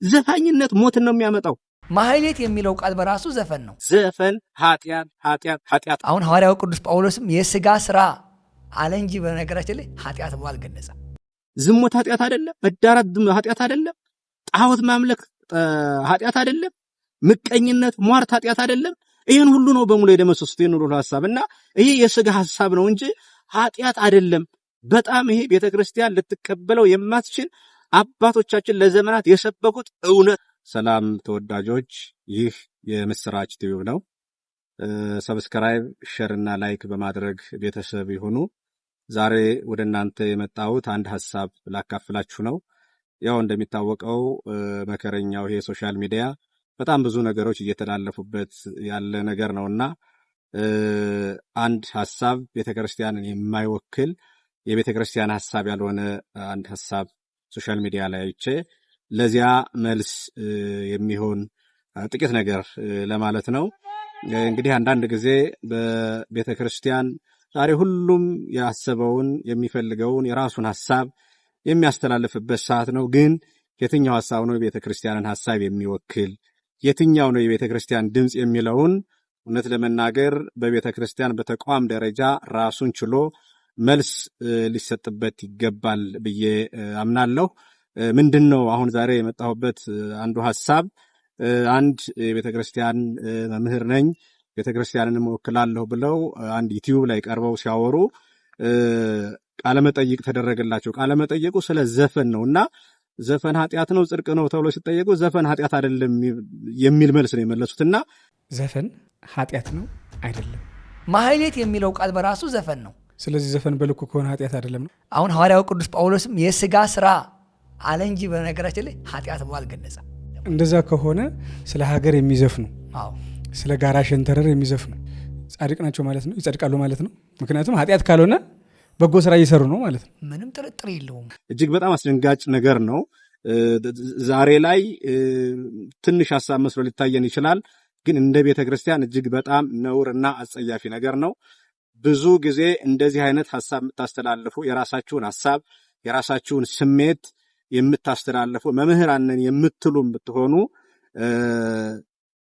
ዘፋኝነት ሞትን ነው የሚያመጣው። ማህሌት የሚለው ቃል በራሱ ዘፈን ነው። ዘፈን ኃጢአት። አሁን ሐዋርያው ቅዱስ ጳውሎስም የሥጋ ሥራ አለ እንጂ በነገራችን ላይ ኃጢአት ብሎ አልገለጸም። ዝሙት ኃጢአት አይደለም፣ መዳራት ኃጢአት አይደለም፣ ጣዖት ማምለክ ኃጢአት አይደለም፣ ምቀኝነት ሟርት ኃጢአት አይደለም። ይሄን ሁሉ ነው በሙሉ የደመሰሱት ይሄን ሁሉ ሐሳብና ይሄ የሥጋ ሐሳብ ነው እንጂ ኃጢአት አይደለም። በጣም ይሄ ቤተክርስቲያን ልትቀበለው የማትችል አባቶቻችን ለዘመናት የሰበኩት እውነት። ሰላም ተወዳጆች፣ ይህ የምስራች ቲዩብ ነው። ሰብስክራይብ፣ ሼር እና ላይክ በማድረግ ቤተሰብ ይሁኑ። ዛሬ ወደ እናንተ የመጣሁት አንድ ሐሳብ ላካፍላችሁ ነው። ያው እንደሚታወቀው መከረኛው ይሄ ሶሻል ሚዲያ በጣም ብዙ ነገሮች እየተላለፉበት ያለ ነገር ነውና አንድ ሐሳብ ቤተክርስቲያንን የማይወክል የቤተክርስቲያን ሐሳብ ያልሆነ አንድ ሐሳብ ሶሻል ሚዲያ ላይ አይቼ ለዚያ መልስ የሚሆን ጥቂት ነገር ለማለት ነው። እንግዲህ አንዳንድ ጊዜ በቤተክርስቲያን ዛሬ ሁሉም ያሰበውን የሚፈልገውን የራሱን ሐሳብ የሚያስተላልፍበት ሰዓት ነው። ግን የትኛው ሐሳብ ነው የቤተክርስቲያንን ሐሳብ የሚወክል? የትኛው ነው የቤተክርስቲያን ድምጽ የሚለውን እውነት ለመናገር በቤተክርስቲያን በተቋም ደረጃ ራሱን ችሎ መልስ ሊሰጥበት ይገባል ብዬ አምናለሁ። ምንድነው አሁን ዛሬ የመጣሁበት አንዱ ሐሳብ፣ አንድ የቤተክርስቲያን መምህር ነኝ ቤተክርስቲያንን እወክላለሁ ብለው አንድ ዩቲዩብ ላይ ቀርበው ሲያወሩ ቃለመጠይቅ ተደረገላቸው። ቃለመጠይቁ ስለ ዘፈን ነውና ዘፈን ኃጢአት ነው ጽድቅ ነው ተብሎ ሲጠየቁ ዘፈን ኃጢአት አይደለም የሚል መልስ ነው የመለሱትና ዘፈን ኃጢአት ነው አይደለም። ማህሌት የሚለው ቃል በራሱ ዘፈን ነው። ስለዚህ ዘፈን በልኩ ከሆነ ኃጢአት አይደለም ነው። አሁን ሐዋርያው ቅዱስ ጳውሎስም የሥጋ ሥራ አለ እንጂ በነገራችን ላይ ኃጢአት ብሎ አልገለጸም። እንደዛ ከሆነ ስለ ሀገር የሚዘፍኑ ስለ ጋራ ሸንተረር የሚዘፍኑ ጻድቅ ናቸው ማለት ነው፣ ይጸድቃሉ ማለት ነው። ምክንያቱም ኃጢአት ካልሆነ በጎ ስራ እየሰሩ ነው ማለት ነው። ምንም ጥርጥር የለውም። እጅግ በጣም አስደንጋጭ ነገር ነው። ዛሬ ላይ ትንሽ ሐሳብ መስሎ ሊታየን ይችላል፣ ግን እንደ ቤተክርስቲያን እጅግ በጣም ነውርና አጸያፊ ነገር ነው። ብዙ ጊዜ እንደዚህ አይነት ሐሳብ የምታስተላልፉ የራሳችሁን ሐሳብ የራሳችሁን ስሜት የምታስተላልፉ መምህራንን የምትሉ ብትሆኑ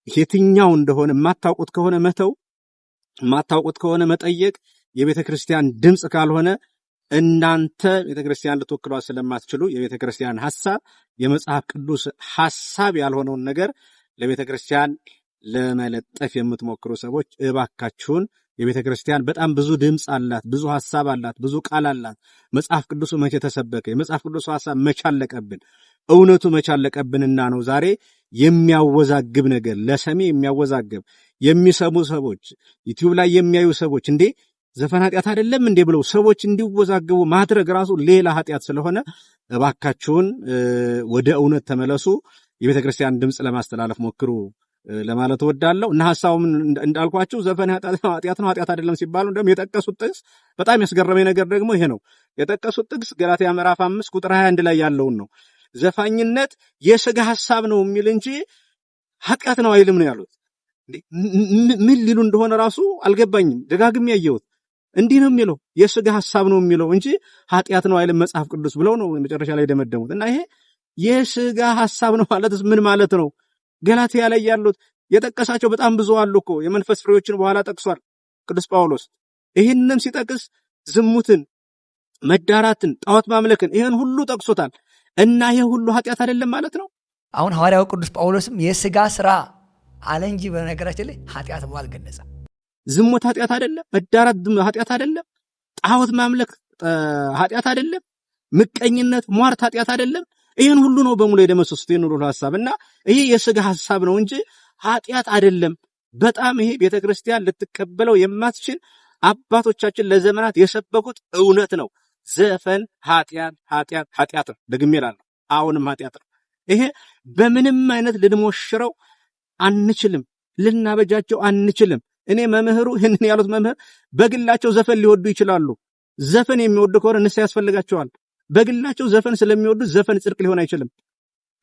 የትኛው እንደሆነ የማታውቁት ከሆነ መተው፣ የማታውቁት ከሆነ መጠየቅ። የቤተክርስቲያን ድምጽ ካልሆነ እናንተ ቤተክርስቲያን ልትወክሏት ስለማትችሉ የቤተክርስቲያን ሐሳብ የመጽሐፍ ቅዱስ ሐሳብ ያልሆነውን ነገር ለቤተክርስቲያን ለመለጠፍ የምትሞክሩ ሰዎች እባካችሁን፣ የቤተክርስቲያን በጣም ብዙ ድምጽ አላት፣ ብዙ ሐሳብ አላት፣ ብዙ ቃል አላት። መጽሐፍ ቅዱሱ መቼ ተሰበከ? የመጽሐፍ ቅዱሱ ሐሳብ መቼ አለቀብን? እውነቱ መቼ አለቀብንና ነው ዛሬ የሚያወዛግብ ነገር ለሰሚ የሚያወዛግብ የሚሰሙ ሰዎች ዩቲዩብ ላይ የሚያዩ ሰዎች እንዴ ዘፈን ኃጢአት አይደለም እንዴ ብለው ሰዎች እንዲወዛግቡ ማድረግ ራሱ ሌላ ኃጢአት ስለሆነ እባካችሁን ወደ እውነት ተመለሱ። የቤተክርስቲያን ድምጽ ለማስተላለፍ ሞክሩ ለማለት እወዳለሁ። እና ሐሳቡም እንዳልኳችሁ ዘፈን ኃጢአት ነው ኃጢአት አይደለም ሲባሉ እንደውም የጠቀሱት ጥቅስ በጣም ያስገረመኝ ነገር ደግሞ ይሄ ነው። የጠቀሱት ጥቅስ ገላትያ ምዕራፍ 5 ቁጥር 21 ላይ ያለውን ነው። ዘፋኝነት የሥጋ ሐሳብ ነው የሚል እንጂ ኃጢአት ነው አይልም ነው ያሉት። ምን ሊሉ እንደሆነ ራሱ አልገባኝም። ደጋግሜ ያየሁት እንዲህ ነው የሚለው የሥጋ ሐሳብ ነው የሚለው እንጂ ኃጢአት ነው አይልም መጽሐፍ ቅዱስ ብለው ነው መጨረሻ ላይ ደመደሙት። እና ይሄ የሥጋ ሐሳብ ነው ማለት ምን ማለት ነው? ገላትያ ላይ ያሉት የጠቀሳቸው በጣም ብዙ አሉ እኮ። የመንፈስ ፍሬዎችን በኋላ ጠቅሷል ቅዱስ ጳውሎስ። ይህንም ሲጠቅስ ዝሙትን፣ መዳራትን፣ ጣዖት ማምለክን ይህን ሁሉ ጠቅሶታል። እና ይሄ ሁሉ ኃጢአት አይደለም ማለት ነው። አሁን ሐዋርያው ቅዱስ ጳውሎስም የሥጋ ሥራ አለ እንጂ በነገራችን ላይ ኃጢአት ብሎ አልገለጸም። ዝሙት ኃጢአት አይደለም፣ መዳራት ኃጢአት አይደለም፣ ጣዖት ማምለክ ኃጢአት አይደለም፣ ምቀኝነት ሟርት ኃጢአት አይደለም። ይሄን ሁሉ ነው በሙሉ የደመሰሱት ይሄን ሁሉ ሐሳብና ይሄ የሥጋ ሐሳብ ነው እንጂ ኃጢአት አይደለም። በጣም ይሄ ቤተክርስቲያን ልትቀበለው የማትችል አባቶቻችን ለዘመናት የሰበኩት እውነት ነው። ዘፈን ኃጢአት ነው። ደግሜ እላለሁ፣ አሁንም ኃጢአት ነው። ይሄ በምንም አይነት ልንሞሽረው አንችልም፣ ልናበጃቸው አንችልም። እኔ መምህሩ ይህንን ያሉት መምህር በግላቸው ዘፈን ሊወዱ ይችላሉ። ዘፈን የሚወዱ ከሆነ ንስሐ ያስፈልጋቸዋል። በግላቸው ዘፈን ስለሚወዱ ዘፈን ጽድቅ ሊሆን አይችልም።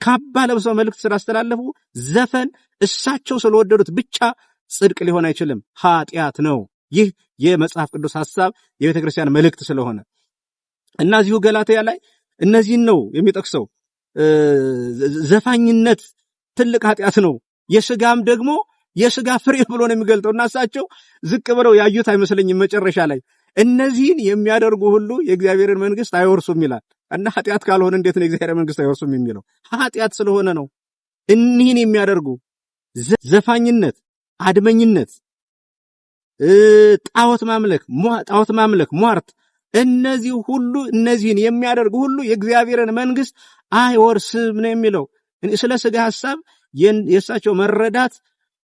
ካባ ለብሰው መልእክት ስላስተላለፉ ዘፈን እሳቸው ስለወደዱት ብቻ ጽድቅ ሊሆን አይችልም፣ ኃጢአት ነው። ይህ የመጽሐፍ ቅዱስ ሐሳብ የቤተክርስቲያን መልእክት ስለሆነ እና እዚሁ ገላትያ ላይ እነዚህን ነው የሚጠቅሰው። ዘፋኝነት ትልቅ ኃጢአት ነው። የስጋም ደግሞ የስጋ ፍሬ ብሎ ነው የሚገልጠው እና እሳቸው ዝቅ ብለው ያዩት አይመስለኝም መጨረሻ ላይ እነዚህን የሚያደርጉ ሁሉ የእግዚአብሔርን መንግስት አይወርሱም ይላል። እና ኃጢአት ካልሆነ እንዴት ነው የእግዚአብሔር መንግስት አይወርሱም የሚለው? ኃጢአት ስለሆነ ነው። እኒህን የሚያደርጉ ዘፋኝነት፣ አድመኝነት፣ ጣዖት ማምለክ፣ ሟርት፣ እነዚህ ሁሉ እነዚህን የሚያደርጉ ሁሉ የእግዚአብሔርን መንግስት አይወርስም ነው የሚለው። ስለ ስጋ ሐሳብ የእሳቸው መረዳት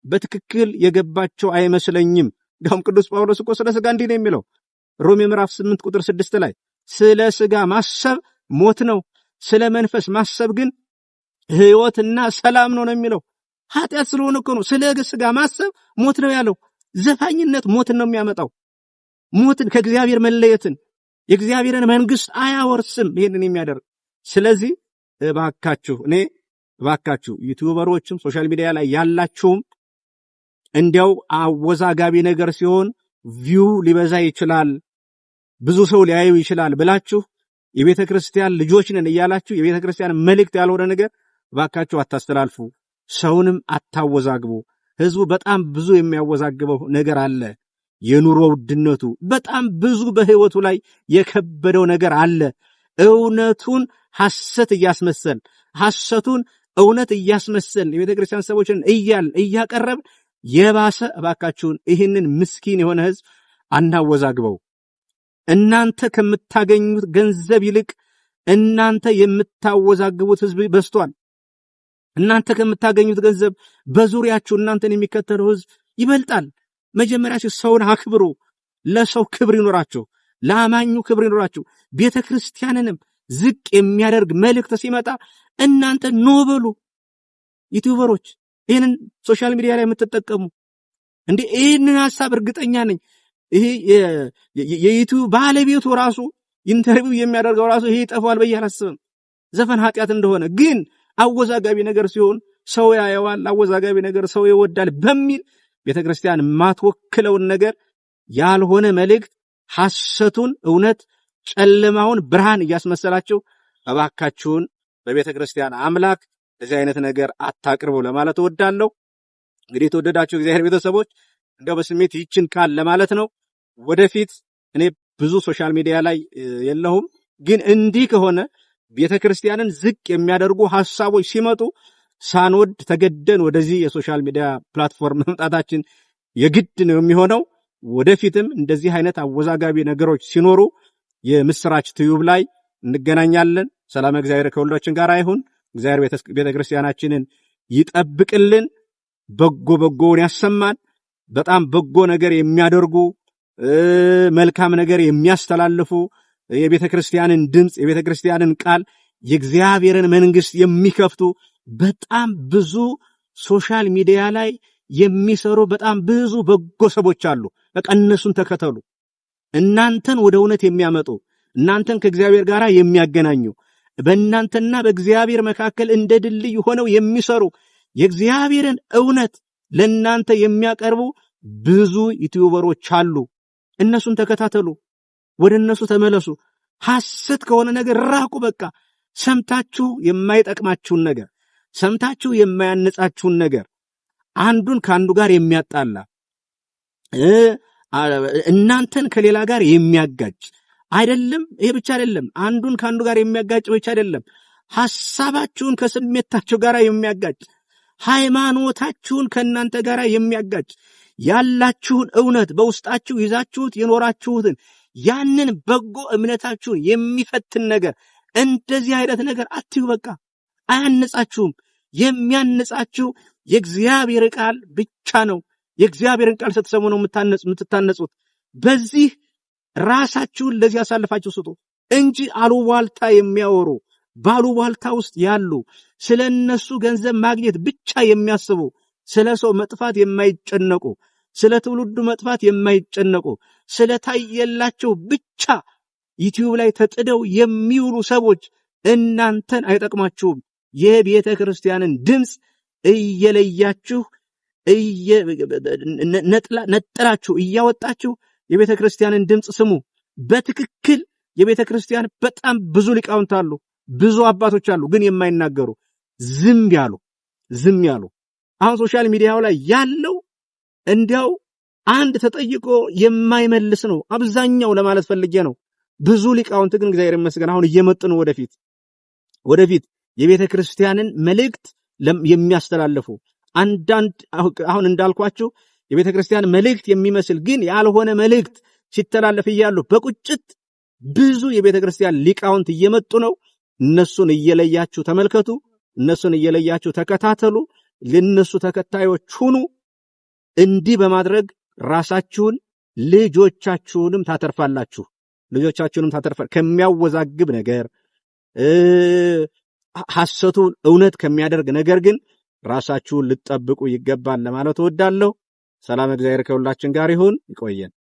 በትክክል የገባቸው አይመስለኝም። እንዲሁም ቅዱስ ጳውሎስ እኮ ስለ ስጋ እንዲህ ነው የሚለው ሮሜ ምዕራፍ 8 ቁጥር 6 ላይ ስለ ስጋ ማሰብ ሞት ነው፣ ስለ መንፈስ ማሰብ ግን ሕይወትና ሰላም ነው ነው የሚለው። ኃጢአት ስለሆነ እኮ ነው ስለ ስጋ ማሰብ ሞት ነው ያለው። ዘፋኝነት ሞትን ነው የሚያመጣው። ሞትን፣ ከእግዚአብሔር መለየትን፣ የእግዚአብሔርን መንግስት አያወርስም ይሄንን የሚያደርግ። ስለዚህ እባካችሁ ዩቲዩበሮችም ሶሻል ሚዲያ ላይ ያላችሁም እንዲያው አወዛጋቢ ነገር ሲሆን ቪው ሊበዛ ይችላል፣ ብዙ ሰው ሊያዩ ይችላል ብላችሁ የቤተ ክርስቲያን ልጆች ነን እያላችሁ የቤተ ክርስቲያን መልእክት ያልሆነ ነገር እባካችሁ አታስተላልፉ። ሰውንም አታወዛግቡ። ህዝቡ በጣም ብዙ የሚያወዛግበው ነገር አለ። የኑሮ ውድነቱ በጣም ብዙ በህይወቱ ላይ የከበደው ነገር አለ። እውነቱን ሐሰት እያስመሰል ሐሰቱን እውነት እያስመሰል የቤተ ክርስቲያን ሰዎችን እያቀረብ የባሰ እባካችሁን ይህንን ምስኪን የሆነ ህዝብ አናወዛግበው። እናንተ ከምታገኙት ገንዘብ ይልቅ እናንተ የምታወዛግቡት ህዝብ በዝቷል። እናንተ ከምታገኙት ገንዘብ በዙሪያችሁ እናንተን የሚከተለው ህዝብ ይበልጣል። መጀመሪያ ሰውን አክብሩ። ለሰው ክብር ይኖራችሁ፣ ለአማኙ ክብር ይኖራችሁ። ቤተ ክርስቲያንንም ዝቅ የሚያደርግ መልእክት ሲመጣ እናንተ ኖበሉ። ዩቲዩበሮች ይህንን ሶሻል ሚዲያ ላይ የምትጠቀሙ እንዴ ይህንን ሐሳብ እርግጠኛ ነኝ ይሄ የዩቲዩብ ባለቤቱ ራሱ ኢንተርቪው የሚያደርገው ራሱ ይሄ ይጠፋል ብዬ አላስብም። ዘፈን ኃጢአት እንደሆነ ግን አወዛጋቢ ነገር ሲሆን ሰው ያየዋል፣ አወዛጋቢ ነገር ሰው ይወዳል በሚል ቤተክርስቲያን ማትወክለውን ነገር ያልሆነ መልእክት ሐሰቱን እውነት ጨለማውን ብርሃን እያስመሰላችሁ እባካችሁን በቤተክርስቲያን አምላክ እንደዚህ አይነት ነገር አታቅርቡ ለማለት እወዳለሁ። እንግዲህ የተወደዳችሁ እግዚአብሔር ቤተሰቦች እንደው በስሜት ይችን ቃል ለማለት ነው። ወደፊት እኔ ብዙ ሶሻል ሚዲያ ላይ የለሁም፣ ግን እንዲህ ከሆነ ቤተክርስቲያንን ዝቅ የሚያደርጉ ሐሳቦች ሲመጡ ሳንወድ ተገደን ወደዚህ የሶሻል ሚዲያ ፕላትፎርም መምጣታችን የግድ ነው የሚሆነው። ወደፊትም እንደዚህ አይነት አወዛጋቢ ነገሮች ሲኖሩ የምስራች ቲዩብ ላይ እንገናኛለን። ሰላም እግዚአብሔር ከሁላችን ጋር ይሁን። እግዚአብሔር ቤተክርስቲያናችንን ይጠብቅልን፣ በጎውን ያሰማን። በጣም በጎ ነገር የሚያደርጉ መልካም ነገር የሚያስተላልፉ የቤተክርስቲያንን ድምጽ፣ የቤተክርስቲያንን ቃል፣ የእግዚአብሔርን መንግስት የሚከፍቱ በጣም ብዙ ሶሻል ሚዲያ ላይ የሚሰሩ በጣም ብዙ በጎ ሰዎች አሉ። በቃ እነሱን ተከተሉ። እናንተን ወደ እውነት የሚያመጡ፣ እናንተን ከእግዚአብሔር ጋር የሚያገናኙ፣ በእናንተና በእግዚአብሔር መካከል እንደ ድልድይ ሆነው የሚሰሩ፣ የእግዚአብሔርን እውነት ለእናንተ የሚያቀርቡ ብዙ ዩቲዩበሮች አሉ። እነሱን ተከታተሉ፣ ወደ እነሱ ተመለሱ። ሐሰት ከሆነ ነገር ራቁ። በቃ ሰምታችሁ የማይጠቅማችሁን ነገር፣ ሰምታችሁ የማያነጻችሁን ነገር፣ አንዱን ከአንዱ ጋር የሚያጣላ እናንተን ከሌላ ጋር የሚያጋጭ አይደለም። ይሄ ብቻ አይደለም፣ አንዱን ከአንዱ ጋር የሚያጋጭ ብቻ አይደለም፣ ሐሳባችሁን ከስሜታችሁ ጋር የሚያጋጭ፣ ሃይማኖታችሁን ከእናንተ ጋር የሚያጋጭ፣ ያላችሁን እውነት በውስጣችሁ ይዛችሁት የኖራችሁትን ያንን በጎ እምነታችሁን የሚፈትን ነገር፣ እንደዚህ አይነት ነገር አትዩ። በቃ አያነጻችሁም። የሚያነጻችሁ የእግዚአብሔር ቃል ብቻ ነው። የእግዚአብሔርን ቃል ስትሰሙ ነው የምትታነጹት። በዚህ ራሳችሁን ለዚህ አሳልፋችሁ ስጡ እንጂ አሉባልታ የሚያወሩ፣ ባሉባልታ ውስጥ ያሉ፣ ስለ እነሱ ገንዘብ ማግኘት ብቻ የሚያስቡ፣ ስለ ሰው መጥፋት የማይጨነቁ፣ ስለ ትውልዱ መጥፋት የማይጨነቁ፣ ስለ ታየላቸው ብቻ ዩቲዩብ ላይ ተጥደው የሚውሉ ሰዎች እናንተን አይጠቅማችሁም። የቤተ ክርስቲያንን ድምፅ እየለያችሁ ነጥላችሁ እያወጣችሁ የቤተ ክርስቲያንን ድምፅ ስሙ። በትክክል የቤተ ክርስቲያን በጣም ብዙ ሊቃውንት አሉ። ብዙ አባቶች አሉ ግን የማይናገሩ ዝም ያሉ። አሁን ሶሻል ሚዲያው ላይ ያለው እንዲያው አንድ ተጠይቆ የማይመልስ ነው አብዛኛው ለማለት ፈልጌ ነው። ብዙ ሊቃውንት ግን እግዚአብሔር ይመስገን አሁን እየመጡ ነው ወደፊት የቤተ ክርስቲያንን መልእክት የሚያስተላልፉ አንዳንድ አሁን እንዳልኳችሁ የቤተ ክርስቲያን መልእክት የሚመስል ግን ያልሆነ መልእክት ሲተላለፍ እያሉ በቁጭት ብዙ የቤተ ክርስቲያን ሊቃውንት እየመጡ ነው። እነሱን እየለያችሁ ተመልከቱ፣ እነሱን እየለያችሁ ተከታተሉ፣ ለነሱ ተከታዮች ሁኑ። እንዲህ በማድረግ ራሳችሁን ልጆቻችሁንም ታተርፋላችሁ። ከሚያወዛግብ ነገር ሐሰቱን እውነት ከሚያደርግ ነገር ግን ራሳችሁን ልትጠብቁ ይገባል ለማለት እወዳለሁ። ሰላም እግዚአብሔር ከሁላችን ጋር ይሁን። ይቆየን።